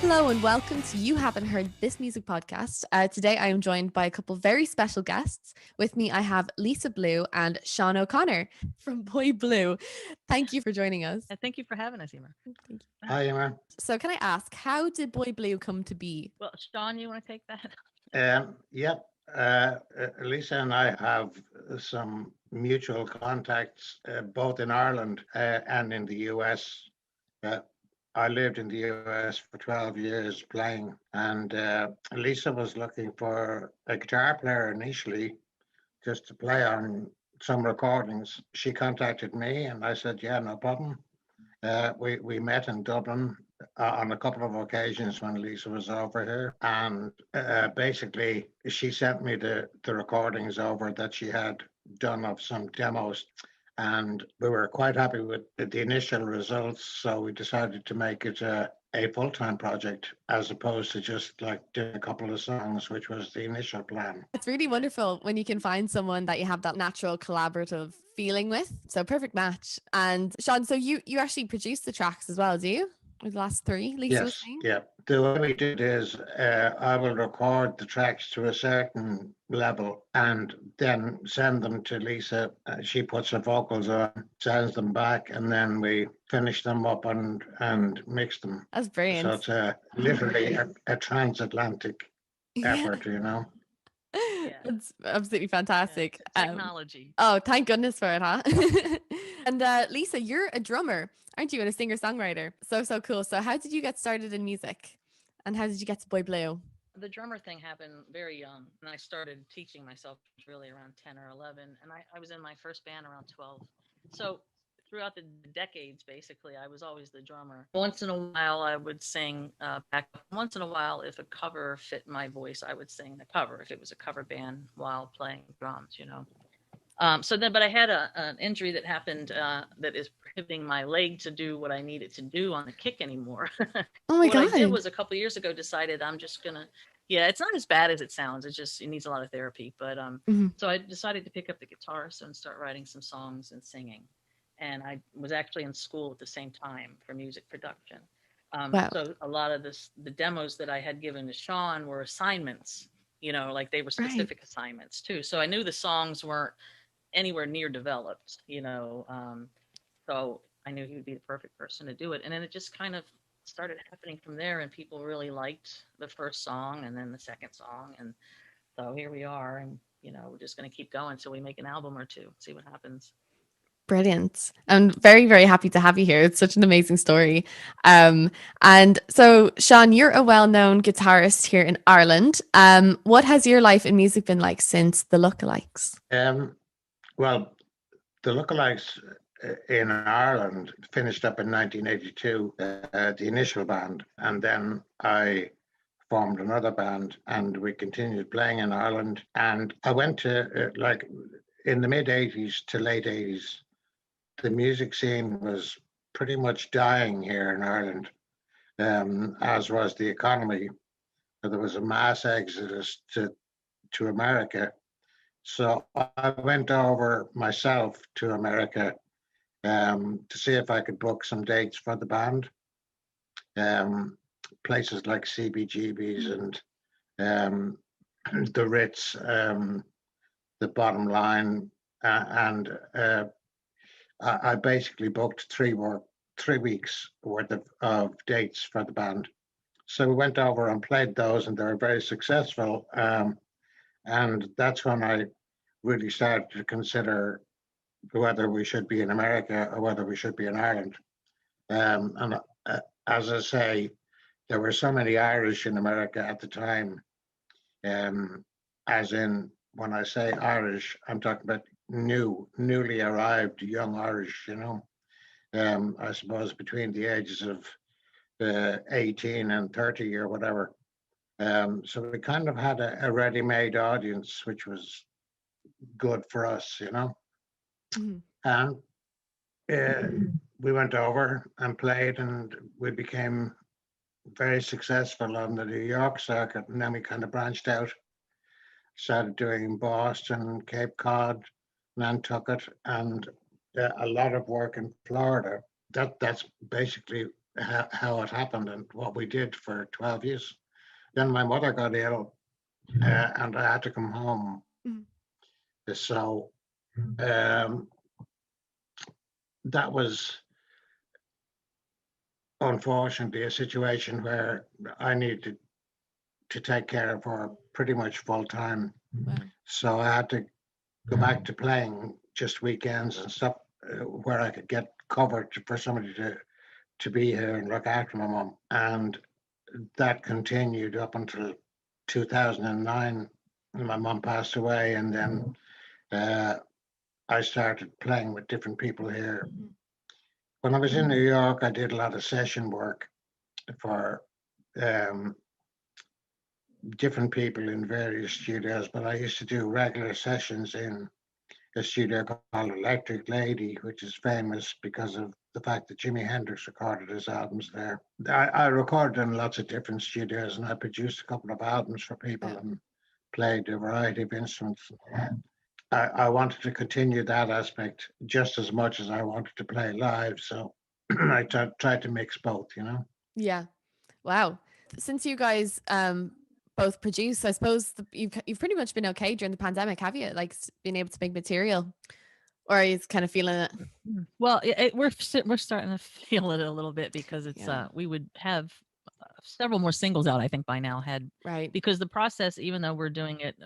Hello and welcome to You Haven't Heard This Music podcast. Today I am joined by a couple of very special guests. With me I have Lisa Blue and Sean O'Connor from Boy Blue. Thank you for joining us. And thank you for having us, Emer. Thank you. Hi, Emma. So can I ask, how did Boy Blue come to be? Well, Sean, you want to take that? Yep. Lisa and I have some mutual contacts, both in Ireland and in the US. Uh, I lived in the US for 12 years playing, and Lisa was looking for a guitar player initially just to play on some recordings. She contacted me, and I said, "Yeah, no problem." We met in Dublin on a couple of occasions when Lisa was over here, and basically she sent me the recordings over that she had done of some demos, and we were quite happy with the initial results. So we decided to make it a full-time project as opposed to just like doing a couple of songs, which was the initial plan. It's really wonderful when you can find someone that you have that natural collaborative feeling with. So perfect match. And Sean, so you actually produce the tracks as well, do you? Or the last three, Lisa was Yes, saying? yeah. The way we do it is I will record the tracks to a certain level and then send them to Lisa. She puts her vocals on, sends them back, and then we finish them up and mix them. That's So brilliant. it's literally a transatlantic Yeah. effort, you know. Yeah. It's absolutely Yeah. fantastic. Technology. Oh, thank goodness for it, huh? And Lisa, you're a drummer, aren't you? And a singer-songwriter. So cool. So how did you get started in music? And how did you get to Boy Blue? The drummer thing happened very young, and I started teaching myself really around 10 or 11. And I was in my first band around 12. So throughout the decades, basically, I was always the drummer. Once in a while, I would sing back up. Once in a while, if a cover fit my voice, I would sing the cover if it was a cover band while playing drums. But I had an injury that happened that is prohibiting my leg to do what I needed to do on the kick anymore. Oh my What I did God. was a couple of years ago decided I'm just gonna, yeah, it's not as bad as it sounds. It needs a lot of therapy. But Mhm. so I decided to pick up the guitar and start writing some songs and singing. And I was actually in school at the same time for music production. Wow. So a lot of the demos that I had given to Sean were assignments. Like they were Right. specific assignments too. So I knew the songs weren't anywhere near developed, so I knew he would be the perfect person to do it. And then it just kind of started happening from there, and people really liked the first song and then the second song. And so here we are, and we're just going to keep going until we make an album or two, see what happens. Brilliant. I'm very, very happy to have you here. It's such an amazing story. And so, Sean, you're a well-known guitarist here in Ireland. What has your life in music been like since the lookalikes? Um, well, the lookalikes in Ireland finished up in 1982, the initial band, and then I formed another band and we continued playing in Ireland. And I went to, like, in the mid 80s to late 80s, the music scene was pretty much dying here in Ireland, as was the economy. There was a mass exodus to America. So I went over myself to America to see if I could book some dates for the band. Places like CBGB's and um, the Ritz, the Bottom Line, and I basically booked 3 weeks worth of dates for the band. So we went over and played those, and they were very successful. And that's when I really started to consider whether we should be in America or whether we should be in Ireland. And as I say, there were so many Irish in America at the time. As in, when I say Irish, I'm talking about newly arrived young Irish. I suppose between the ages of 18 and 30 or whatever. So we kind of had a ready-made audience, which was good for us. Mhm. And uh, we went over and played, and we became very successful on the New York circuit. And then we kind of branched out, started doing Boston, Cape Cod, Nantucket, and a lot of work in Florida. That's basically how it happened and what we did for 12 years. Then my mother got ill, and I had to come home. Mhm. So um, that was unfortunately a situation where I needed to take care of her pretty much full time. Wow. So I had to go back to playing just weekends and stuff, where I could get covered for somebody to be here and look after my mum. And that continued up until 2009. My mum passed away, and then I started playing with different people here. Mhm. When I was in New York, I did a lot of session work for um, different people in various studios, but I used to do regular sessions in a studio called Electric Lady, which is famous because of the fact that Jimi Hendrix recorded his albums there. I recorded in lots of different studios, and I produced a couple of albums for people Wow. and played a variety of instruments. I wanted to continue that aspect just as much as I wanted to play live. So I tried to mix both, you know? Yeah. Wow. Since you guys both produce, I suppose you've pretty much been okay during the pandemic, have you? Like being able to make material, or are you kind of feeling it? Well, we're starting to feel it a little bit because it's Yeah. we would have several more singles out, I think, by now, had Right. because the process, even though we're doing it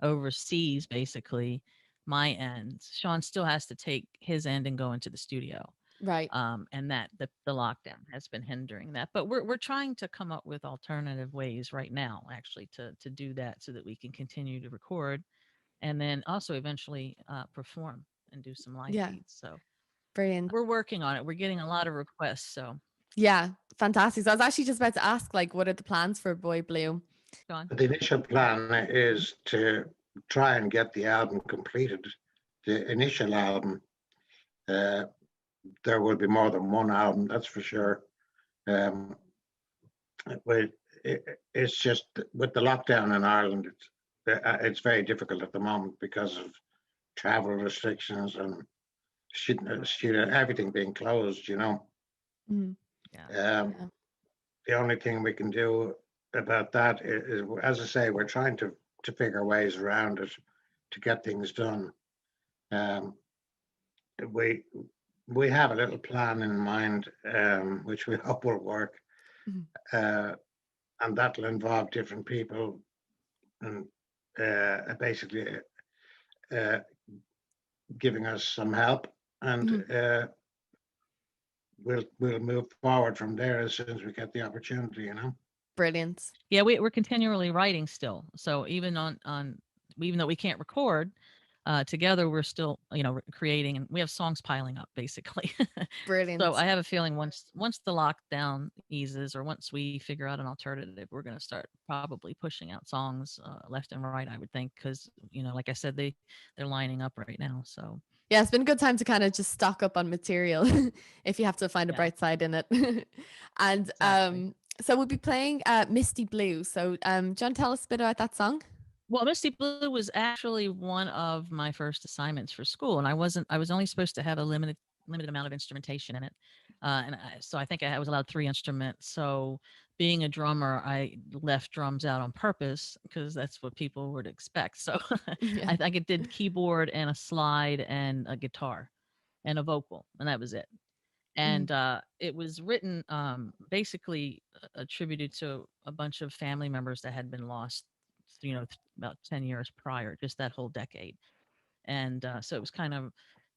overseas, basically, my end, Sean still has to take his end and go into the studio. Right. And that the lockdown has been hindering that. But we're trying to come up with alternative ways right now, actually, to do that so that we can continue to record and then also eventually perform and do some live Yeah. feeds. So Brilliant. we're working on it. We're getting a lot of requests. So, Yeah. Fantastic. So I was actually just about to ask, like, what are the plans for Boy Blue? Sean. The initial plan is to try and get the album completed. The initial album, uh, there will be more than one album, that's for sure. Um, but it's just with the lockdown in Ireland, it's very difficult at the moment because of travel restrictions and everything being closed, you know. Mhm. Yeah. Um, the only thing we can do about that is, as I say, we're trying to figure ways around it to get things done. Um, we we have a little plan in mind, which we hope will work, Mhm. uh, and that'll involve different people and basically uh, giving us some help, and Mhm. we'll move forward from there as soon as we get the opportunity. You know. Brilliant. Yeah, we're continually writing still. So even though we can't record together, we're still creating, and we have songs piling up basically. So Brilliant. I have a feeling once the lockdown eases, or once we figure out an alternative, we're going to start probably pushing out songs left and right. I would think because like I said, they're lining up right now. So Yeah, it's been a good time to kind of just stock up on material if you have to find a yeah, bright side in it. And exactly. so we'll be playing Misty Blue. So John, tell us a bit about that song. Well, Misty Blue was actually one of my first assignments for school, and I was only supposed to have a limited amount of instrumentation in it, so I think I was allowed 3 instruments. So, being a drummer, I left drums out on purpose because that's what people would expect. So, Yeah. I think it did keyboard and a slide and a guitar and a vocal, and that was it. Mhm. And it was written basically attributed to a bunch of family members that had been lost, about 10 years prior, just that whole decade. And so it was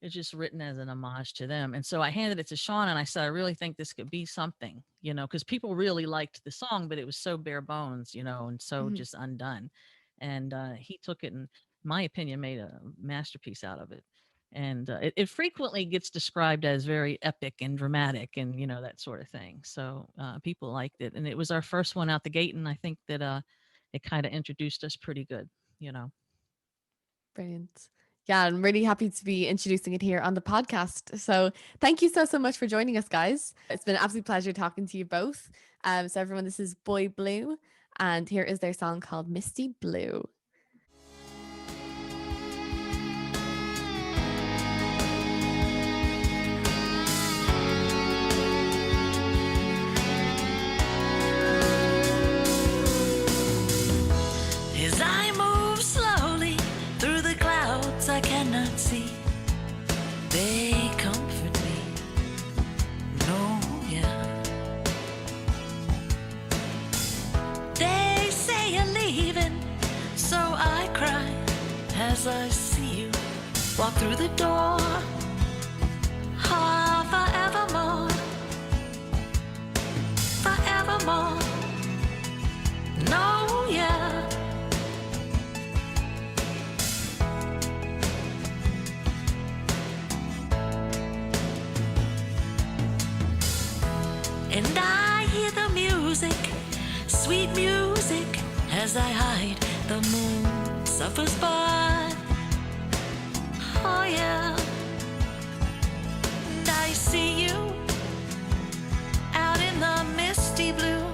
it's just written as an homage to them. And so I handed it to Sean and I said, I really think this could be something, because people really liked the song, but it was so bare bones, and so Mhm. just undone. And he took it and, in my opinion, made a masterpiece out of it. And it frequently gets described as very epic and dramatic and, that sort of thing. So people liked it. And it was our first one out the gate. And I think that it kind of introduced us pretty good. Brilliant. Yeah, I'm really happy to be introducing it here on the podcast. So thank you so much for joining us, guys. It's been an absolute pleasure talking to you both. So everyone, this is Boy Blue, and here is their song called Misty Blue. as I see you walk through the door. Ah, forevermore, forevermore. No, yeah. And I hear the music, sweet music, as I hide. The moon suffers by. Oh yeah. And I see you out in the misty blue,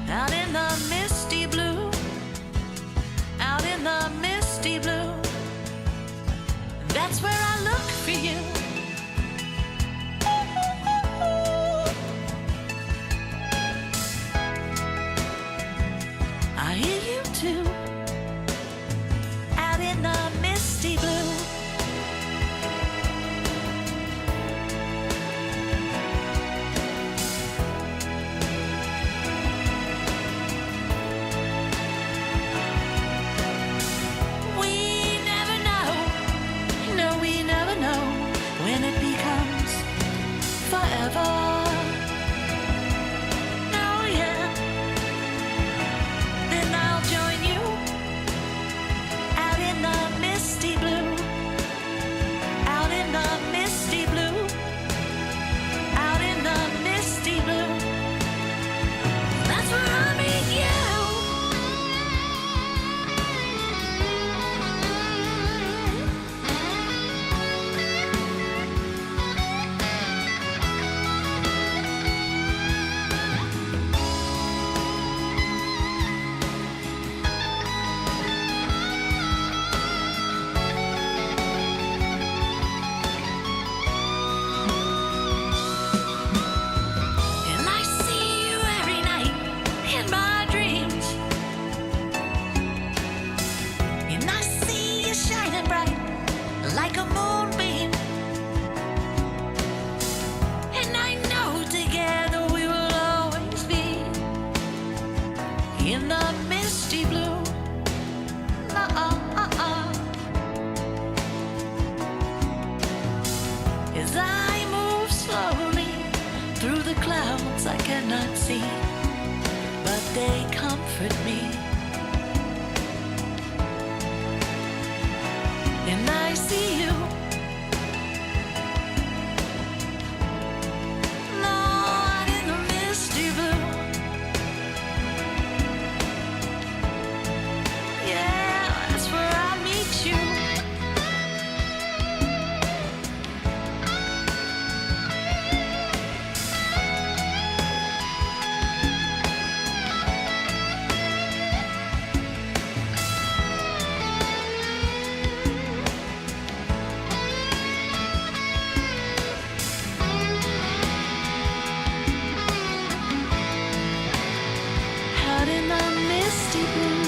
out in the misty blue, out in the misty blue. That's where I look for you. I hear you too, out in the misty blue. We never know, no, we never know when it becomes forever. No, yeah. Then I'll join you out in the misty blue, out in the misty blue, out in the misty blue. That's where I meet you. And I see you every night in my dreams. And I see you shining bright like a moonbeam. And I know together we will always be in the misty blue. As I move slowly through the clouds I cannot see, but they comfort me. And I see you, Lord, in the misty blue. Yeah, that's where I meet you. Out in the misty blue.